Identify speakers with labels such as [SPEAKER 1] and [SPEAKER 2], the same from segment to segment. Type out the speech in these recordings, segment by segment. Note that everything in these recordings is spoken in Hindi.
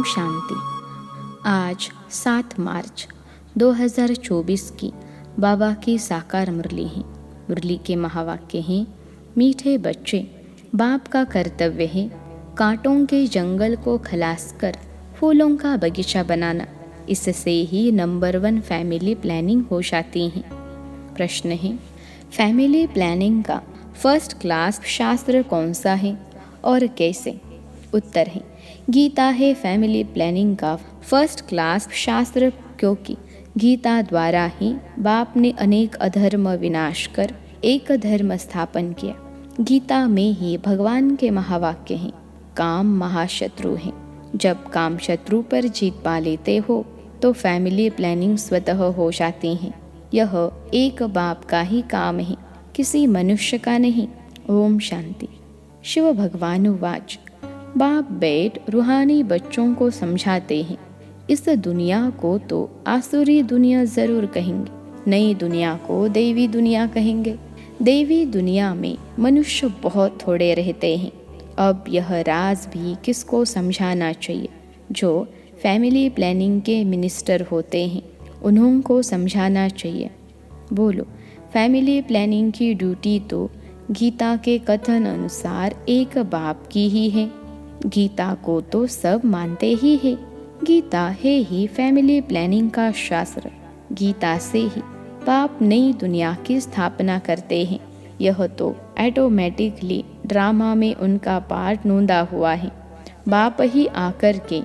[SPEAKER 1] शांति। आज 7 मार्च 2024 की बाबा की साकार मुरली है। मुरली के महावाक्य हैं, मीठे बच्चे, बाप का कर्तव्य है कांटों के जंगल को खलास कर फूलों का बगीचा बनाना। इससे ही नंबर 1 फैमिली प्लानिंग हो जाती है। प्रश्न है, फैमिली प्लानिंग का फर्स्ट क्लास शास्त्र कौन सा है और कैसे? उत्तर है, गीता है फैमिली प्लानिंग का फर्स्ट क्लास शास्त्र, क्योंकि गीता द्वारा ही बाप ने अनेक अधर्म विनाश कर एक धर्म स्थापन किया। गीता में ही भगवान के महावाक्य हैं, काम महाशत्रु है। जब काम शत्रु पर जीत पा लेते हो तो फैमिली प्लानिंग स्वतः हो जाती है। यह एक बाप का ही काम है, किसी मनुष्य का नहीं। ओम शांति। शिव भगवान वाच, बाप बेट रूहानी बच्चों को समझाते हैं, इस दुनिया को तो आसुरी दुनिया जरूर कहेंगे, नई दुनिया को देवी दुनिया कहेंगे। देवी दुनिया में मनुष्य बहुत थोड़े रहते हैं। अब यह राज भी किसको समझाना चाहिए? जो फैमिली प्लानिंग के मिनिस्टर होते हैं उन्हों को समझाना चाहिए। बोलो, फैमिली प्लानिंग की ड्यूटी तो गीता के कथन अनुसार एक बाप की ही है। गीता को तो सब मानते ही है। गीता है ही फैमिली प्लानिंग का शास्त्र। गीता से ही बाप नई दुनिया की स्थापना करते हैं। यह तो ऑटोमेटिकली ड्रामा में उनका पार्ट नोंदा हुआ है। बाप ही आकर के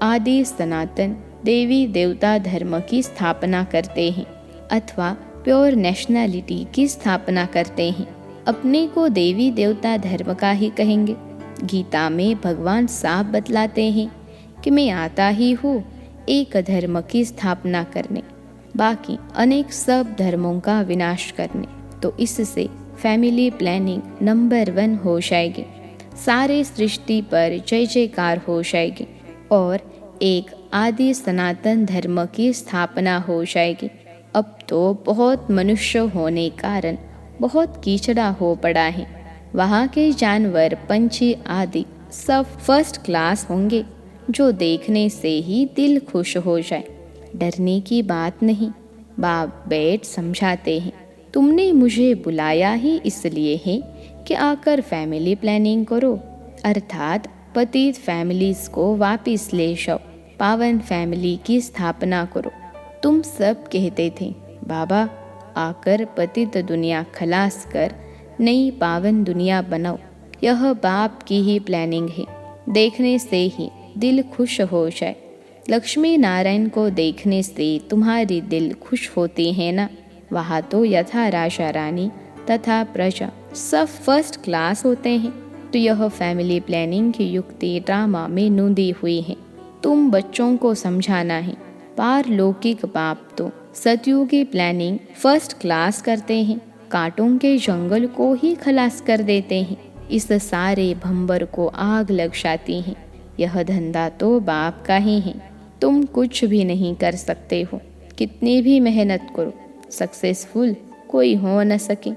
[SPEAKER 1] आदि सनातन देवी देवता धर्म की स्थापना करते हैं अथवा प्योर नेशनैलिटी की स्थापना करते हैं। अपने को देवी देवता धर्म का ही कहेंगे। गीता में भगवान साफ बतलाते हैं कि मैं आता ही हूँ एक धर्म की स्थापना करने, बाकी अनेक सब धर्मों का विनाश करने। तो इससे फैमिली प्लानिंग नंबर 1 हो जाएगी, सारे सृष्टि पर जय जयकार हो जाएगी और एक आदि सनातन धर्म की स्थापना हो जाएगी। अब तो बहुत मनुष्य होने कारण बहुत कीचड़ा हो पड़ा है। वहाँ के जानवर, पंछी आदि सब फर्स्ट क्लास होंगे, जो देखने से ही दिल खुश हो जाए। डरने की बात नहीं। बाप बेट समझाते हैं, तुमने मुझे बुलाया ही इसलिए है कि आकर फैमिली प्लानिंग करो, अर्थात पतित फैमिलीज को वापिस ले जाओ, पावन फैमिली की स्थापना करो। तुम सब कहते थे, बाबा आकर पतित दुनिया खलास कर नई पावन दुनिया बनाओ। यह बाप की ही प्लानिंग है। देखने से ही दिल खुश हो जाए। लक्ष्मी नारायण को देखने से तुम्हारी दिल खुश होती है ना? वहाँ तो यथा राजा रानी तथा प्रजा सब फर्स्ट क्लास होते हैं। तो यह फैमिली प्लानिंग की युक्ति ड्रामा में नोंदी हुई है। तुम बच्चों को समझाना है। पारलौकिक बाप तो सतयुगी प्लानिंग फर्स्ट क्लास करते हैं, कांटों के जंगल को ही खलास कर देते हैं। इस सारे भंबर को आग लग जाती है। यह धंधा तो बाप का ही है। तुम कुछ भी नहीं कर सकते हो, कितनी भी मेहनत करो, सक्सेसफुल कोई हो न सके।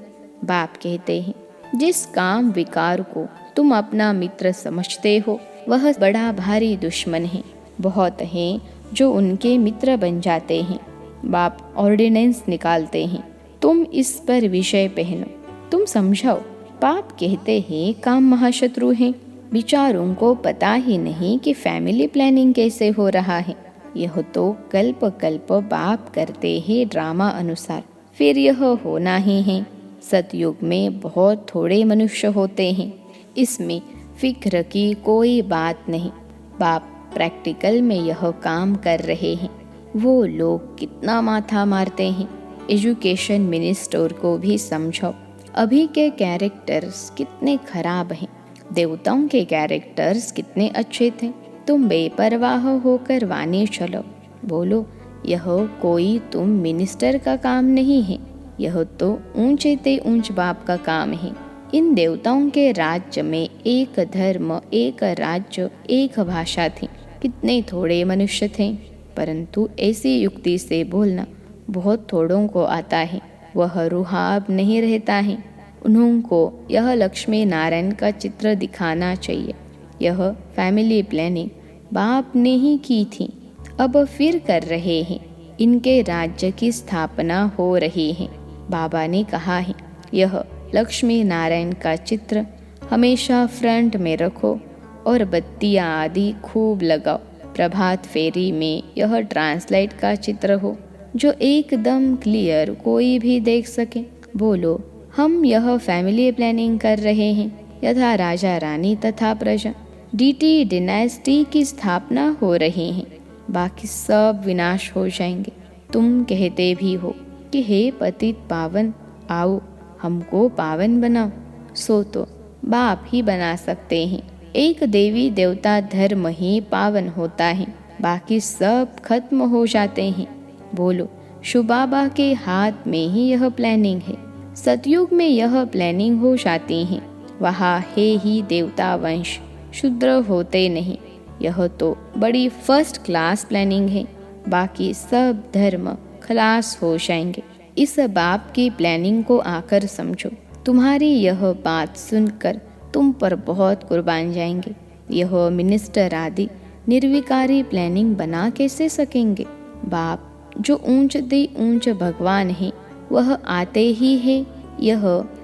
[SPEAKER 1] बाप कहते हैं, जिस काम विकार को तुम अपना मित्र समझते हो वह बड़ा भारी दुश्मन है। बहुत हैं जो उनके मित्र बन जाते हैं। बाप ऑर्डिनेंस निकालते हैं, तुम इस पर विषय पहनो, तुम समझाओ। बाप कहते हैं काम महाशत्रु हैं। विचारों को पता ही नहीं कि फैमिली प्लानिंग कैसे हो रहा है। यह तो कल्प कल्प बाप करते हैं ड्रामा अनुसार, फिर यह होना ही है। सतयुग में बहुत थोड़े मनुष्य होते हैं, इसमें फिक्र की कोई बात नहीं। बाप प्रैक्टिकल में यह काम कर रहे हैं। वो लोग कितना माथा मारते हैं। एजुकेशन मिनिस्टर को भी समझो, अभी के कैरेक्टर्स कितने खराब हैं, देवताओं के कैरेक्टर्स कितने अच्छे थे। तुम बेपरवाह होकर वाने चलो। बोलो, यह कोई तुम मिनिस्टर का काम नहीं है, यह तो ऊंचे ते ऊंच बाप का काम है। इन देवताओं के राज्य में एक धर्म, एक राज्य, एक भाषा थी। कितने थोड़े मनुष्य थे, परंतु ऐसी युक्ति से बोलना बहुत थोड़ों को आता है। वह रुहाब नहीं रहता है। उन्हों को यह लक्ष्मी नारायण का चित्र दिखाना चाहिए। यह फैमिली प्लानिंग बाप ने ही की थी, अब फिर कर रहे हैं। इनके राज्य की स्थापना हो रही है। बाबा ने कहा है, यह लक्ष्मी नारायण का चित्र हमेशा फ्रंट में रखो और बत्तियां आदि खूब लगाओ। प्रभात फेरी में यह ट्रांसलाइट का चित्र हो जो एकदम क्लियर कोई भी देख सके। बोलो, हम यह फैमिली प्लानिंग कर रहे हैं, यथा राजा रानी तथा प्रजा। डीटी डिनास्टी की स्थापना हो रही है। बाकी सब विनाश हो जाएंगे। तुम कहते भी हो कि हे पतित पावन, आओ हमको पावन बनाओ। सो तो बाप ही बना सकते हैं। एक देवी देवता धर्म ही पावन होता है, बाकी सब खत्म हो जाते हैं। बोलो, शिव बाबा के हाथ में ही यह प्लानिंग है। सतयुग में यह प्लानिंग हो जाती है। वहाँ है ही देवता वंश, शूद्र होते नहीं। यह तो बड़ी फर्स्ट क्लास प्लानिंग है। बाकी सब धर्म खलास हो जाएंगे। इस बाप की प्लानिंग को आकर समझो। तुम्हारी यह बात सुनकर तुम पर बहुत कुर्बान जाएंगे। यह मिनिस्टर आदि निर्विकारी प्लानिंग बना कैसे सकेंगे। बाप जो ऊंच दे ऊंच भगवान है, वह आते ही है यह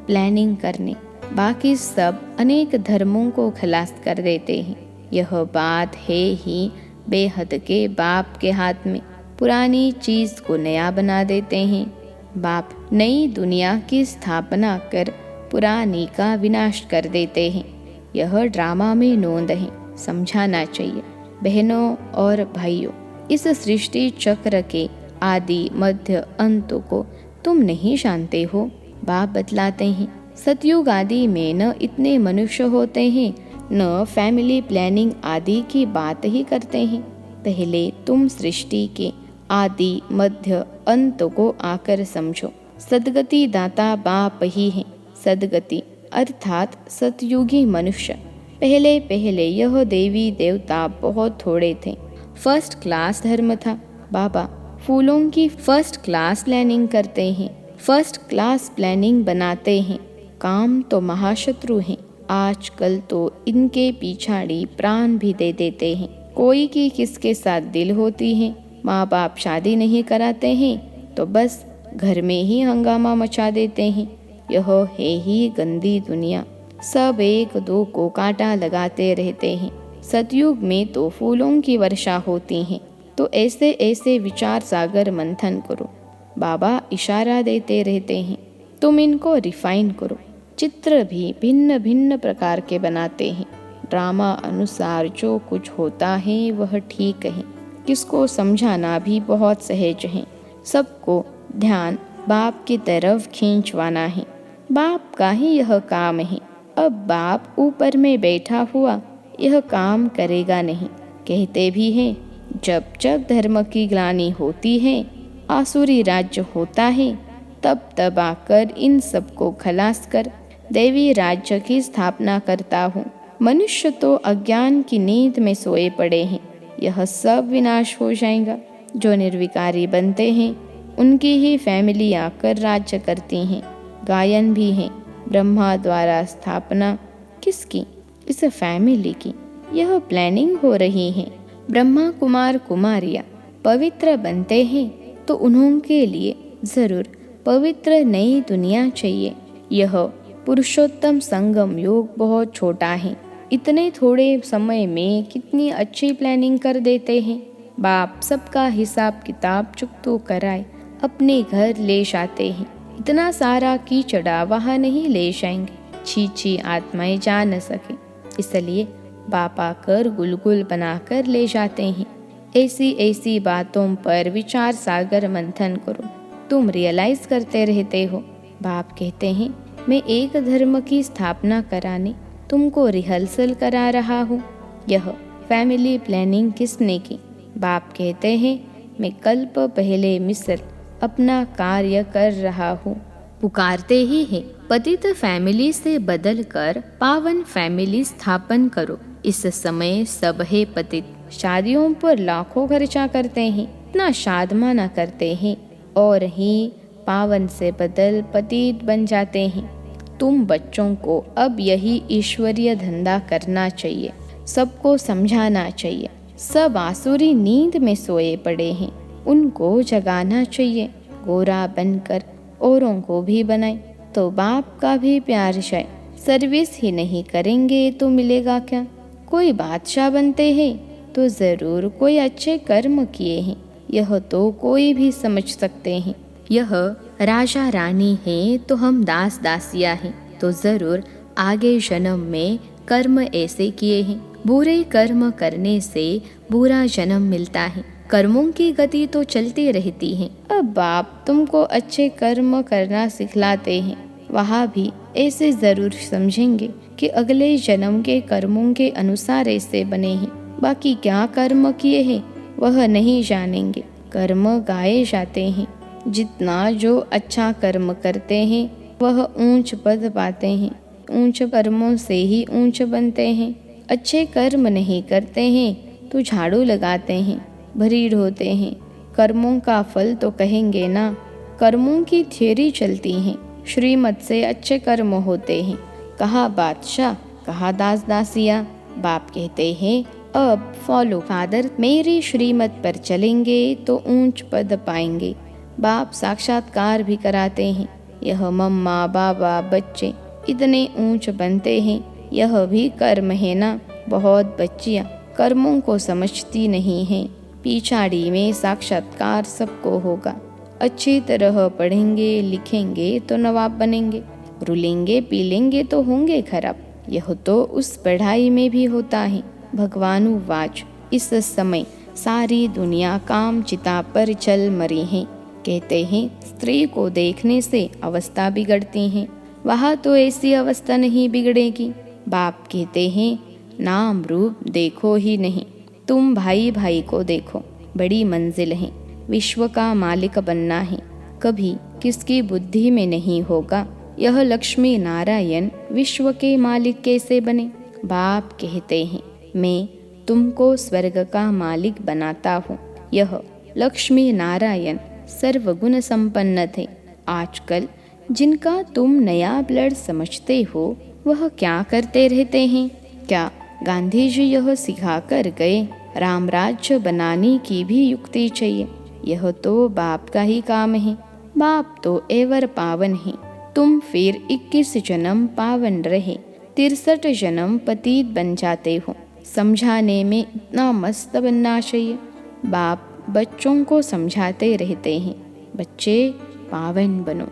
[SPEAKER 1] प्लानिंग करने। बाकी सब अनेक धर्मों को खलास कर देते हैं। यह बात है ही बेहद के बाप के हाथ में। पुरानी चीज को नया बना देते हैं। बाप नई दुनिया की स्थापना कर पुरानी का विनाश कर देते हैं। यह ड्रामा में नोंद है, समझाना चाहिए। बहनों और भाइयों, इस सृष्टि चक्र के आदि मध्य अंत को तुम नहीं जानते हो। बाप बतलाते हैं, सतयुग आदि में न इतने मनुष्य होते हैं, न फैमिली प्लानिंग आदि की बात ही करते हैं। पहले तुम सृष्टि के आदि मध्य अंत को आकर समझो। सदगति दाता बाप ही है। सदगति अर्थात सतयुगी मनुष्य। पहले पहले यह देवी देवता बहुत थोड़े थे। फर्स्ट क्लास धर्म था। बाबा फूलों की फर्स्ट क्लास प्लानिंग करते हैं, फर्स्ट क्लास प्लानिंग बनाते हैं। काम तो महाशत्रु हैं। आजकल तो इनके पिछाड़ी प्राण भी दे देते हैं। कोई की किसके साथ दिल होती है। माँ बाप शादी नहीं कराते हैं तो बस घर में ही हंगामा मचा देते हैं। यह है ही गंदी दुनिया। सब एक दो को कांटा लगाते रहते हैं। सतयुग में तो फूलों की वर्षा होती है। तो ऐसे ऐसे विचार सागर मंथन करो। बाबा इशारा देते रहते हैं, तुम इनको रिफाइन करो। चित्र भी भिन्न भिन्न प्रकार के बनाते हैं। ड्रामा अनुसार जो कुछ होता है वह ठीक है। किसको समझाना भी बहुत सहज है। सबको ध्यान बाप की तरफ खींचवाना है। बाप का ही यह काम है। अब बाप ऊपर में बैठा हुआ यह काम करेगा नहीं। कहते भी हैं, जब जब धर्म की ग्लानि होती है, आसुरी राज्य होता है, तब तब आकर इन सबको खलास कर देवी राज्य की स्थापना करता हूँ। मनुष्य तो अज्ञान की नींद में सोए पड़े हैं। यह सब विनाश हो जाएगा। जो निर्विकारी बनते हैं उनकी ही फैमिली आकर राज्य करती हैं। गायन भी है, ब्रह्मा द्वारा स्थापना किसकी? इस फैमिली की। यह प्लानिंग हो रही है। ब्रह्मा कुमार कुमारियाँ पवित्र बनते हैं तो उन्होंने लिए जरूर पवित्र नई दुनिया चाहिए। यह पुरुषोत्तम संगम योग बहुत छोटा है। इतने थोड़े समय में कितनी अच्छी प्लानिंग कर देते हैं। बाप सबका हिसाब किताब चुकतो कराए अपने घर ले जाते हैं। इतना सारा कीचड़ा वहाँ नहीं ले जाएंगे। छी आत्माएं जा न सके, इसलिए बाप आकर गुलगुल बनाकर ले जाते हैं। ऐसी ऐसी बातों पर विचार सागर मंथन करो। तुम रियलाइज करते रहते हो। बाप कहते हैं, मैं एक धर्म की स्थापना कराने तुमको रिहर्सल करा रहा हूँ। यह फैमिली प्लानिंग किसने की? बाप कहते हैं, मैं कल्प पहले मिस्र अपना कार्य कर रहा हूँ। पुकारते ही है, पतित फैमिली से बदल कर पावन फैमिली स्थापन करो। इस समय सब है पतित। शादियों पर लाखों खर्चा करते हैं, इतना शादमाना करते हैं और ही पावन से बदल पतित बन जाते हैं। तुम बच्चों को अब यही ईश्वरीय धंधा करना चाहिए। सबको समझाना चाहिए। सब आसुरी नींद में सोए पड़े हैं, उनको जगाना चाहिए। गोरा बनकर औरों को भी बनाए तो बाप का भी प्यार जाए। सर्विस ही नहीं करेंगे तो मिलेगा क्या? कोई बादशाह बनते हैं तो ज़रूर कोई अच्छे कर्म किए हैं, यह तो कोई भी समझ सकते हैं। यह राजा रानी है तो हम दास दासियाँ हैं, तो ज़रूर आगे जन्म में कर्म ऐसे किए हैं। बुरे कर्म करने से बुरा जन्म मिलता है। कर्मों की गति तो चलती रहती है। अब बाप तुमको अच्छे कर्म करना सिखलाते हैं, वहाँ भी ऐसे ज़रूर समझेंगे कि अगले जन्म के कर्मों के अनुसार ऐसे बने हैं। बाकी क्या कर्म किए हैं वह नहीं जानेंगे। कर्म गाए जाते हैं। जितना जो अच्छा कर्म करते हैं वह ऊंच पद पाते हैं। ऊंच कर्मों से ही ऊंच बनते हैं। अच्छे कर्म नहीं करते हैं तो झाड़ू लगाते हैं, भरीड़ होते हैं। कर्मों का फल तो कहेंगे ना। कर्मों की थ्योरी चलती हैं, श्रीमत से अच्छे कर्म होते हैं। कहा बादशाह, कहा दास दासिया। बाप कहते हैं अब फॉलो फादर, मेरी श्रीमत पर चलेंगे तो ऊंच पद पाएंगे। बाप साक्षात्कार भी कराते हैं। यह मम्मा बाबा बच्चे इतने ऊंच बनते हैं, यह भी कर्म है ना। बहुत बच्चियाँ कर्मों को समझती नहीं हैं। पिछाड़ी में साक्षात्कार सबको होगा। अच्छी तरह पढ़ेंगे लिखेंगे तो नवाब बनेंगे, रुलेंगे पीलेंगे तो होंगे खराब। यह तो उस पढ़ाई में भी होता है। भगवानुवाच, इस समय सारी दुनिया काम चिता पर चल मरी है। कहते हैं स्त्री को देखने से अवस्था बिगड़ती है, वहाँ तो ऐसी अवस्था नहीं बिगड़ेगी। बाप कहते हैं नाम रूप देखो ही नहीं, तुम भाई भाई को देखो। बड़ी मंजिल है, विश्व का मालिक बनना है। कभी किसकी बुद्धि में नहीं होगा यह लक्ष्मी नारायण विश्व के मालिक कैसे बने। बाप कहते हैं मैं तुमको स्वर्ग का मालिक बनाता हूँ। यह लक्ष्मी नारायण सर्वगुण संपन्न थे। आजकल जिनका तुम नया ब्लड समझते हो वह क्या करते रहते हैं? क्या गांधी जी यह सिखा कर गए? राम राज्य बनाने की भी युक्ति चाहिए। यह तो बाप का ही काम है। बाप तो एवर पावन है। तुम फिर 21 जन्म पावन रहे, 63 जन्म पतित बन जाते हो। समझाने में इतना मस्त बनना चाहिए। बाप बच्चों को समझाते रहते हैं, बच्चे पावन बनो।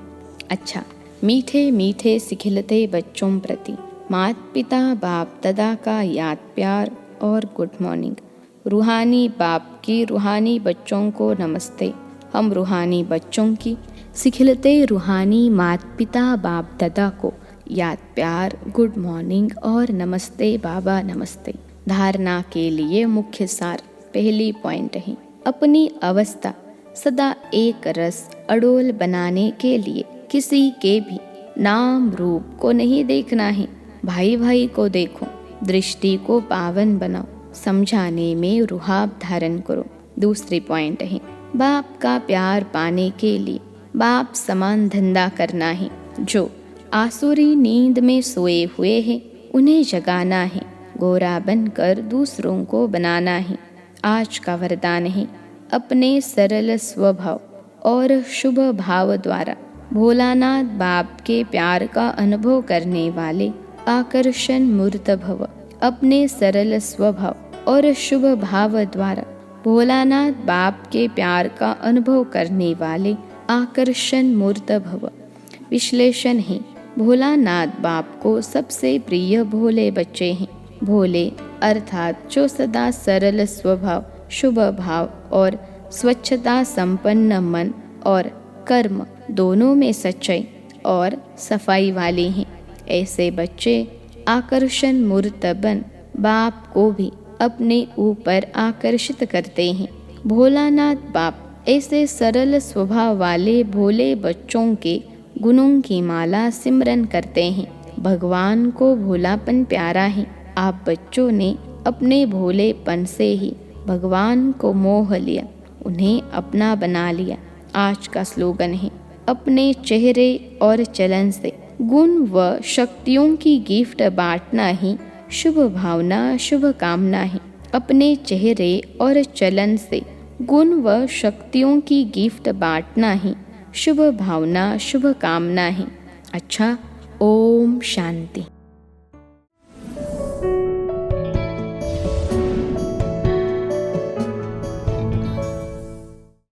[SPEAKER 1] अच्छा, मीठे मीठे सिखिलते बच्चों प्रति मात पिता बाप दादा का याद प्यार और गुड मॉर्निंग। रूहानी बाप की रूहानी बच्चों को नमस्ते। हम रूहानी बच्चों की सिखिलते रूहानी मात पिता बाप दादा को याद प्यार गुड मॉर्निंग और नमस्ते बाबा नमस्ते। धारणा के लिए मुख्य सार पहली पॉइंट है, अपनी अवस्था सदा एक रस अडोल बनाने के लिए किसी के भी नाम रूप को नहीं देखना है। भाई भाई को देखो, दृष्टि को पावन बनाओ, समझाने में रुहाब धारण करो। दूसरी पॉइंट है, बाप का प्यार पाने के लिए बाप समान धंधा करना है। जो आसुरी नींद में सोए हुए हैं उन्हें जगाना है। गोरा बनकर दूसरों को बनाना है। आज का वरदान है, अपने सरल स्वभाव और शुभ भाव द्वारा भोलानाथ बाप के प्यार का अनुभव करने वाले आकर्षण मूर्त भव। अपने सरल स्वभाव और शुभ भाव द्वारा भोलानाथ बाप के प्यार का अनुभव करने वाले आकर्षण मूर्त भव। विश्लेषण है, भोलानाथ बाप को सबसे प्रिय भोले बच्चे हैं। भोले अर्थात जो सदा सरल स्वभाव, शुभ भाव और स्वच्छता संपन्न मन और कर्म दोनों में सच्चाई और सफाई वाले हैं। ऐसे बच्चे आकर्षण मूर्त बन बाप को भी अपने ऊपर आकर्षित करते हैं। भोलानाथ बाप ऐसे सरल स्वभाव वाले भोले बच्चों के गुणों की माला सिमरन करते हैं। भगवान को भोलापन प्यारा है। आप बच्चों ने अपने भोलेपन से ही भगवान को मोह लिया, उन्हें अपना बना लिया। आज का स्लोगन है, अपने चेहरे और चलन से गुण व शक्तियों की गिफ्ट बांटना ही शुभ भावना शुभ कामना है। अपने चेहरे और चलन से गुण व शक्तियों की गिफ्ट बांटना ही शुभ भावना, शुभ कामना है। अच्छा, ओम शांति।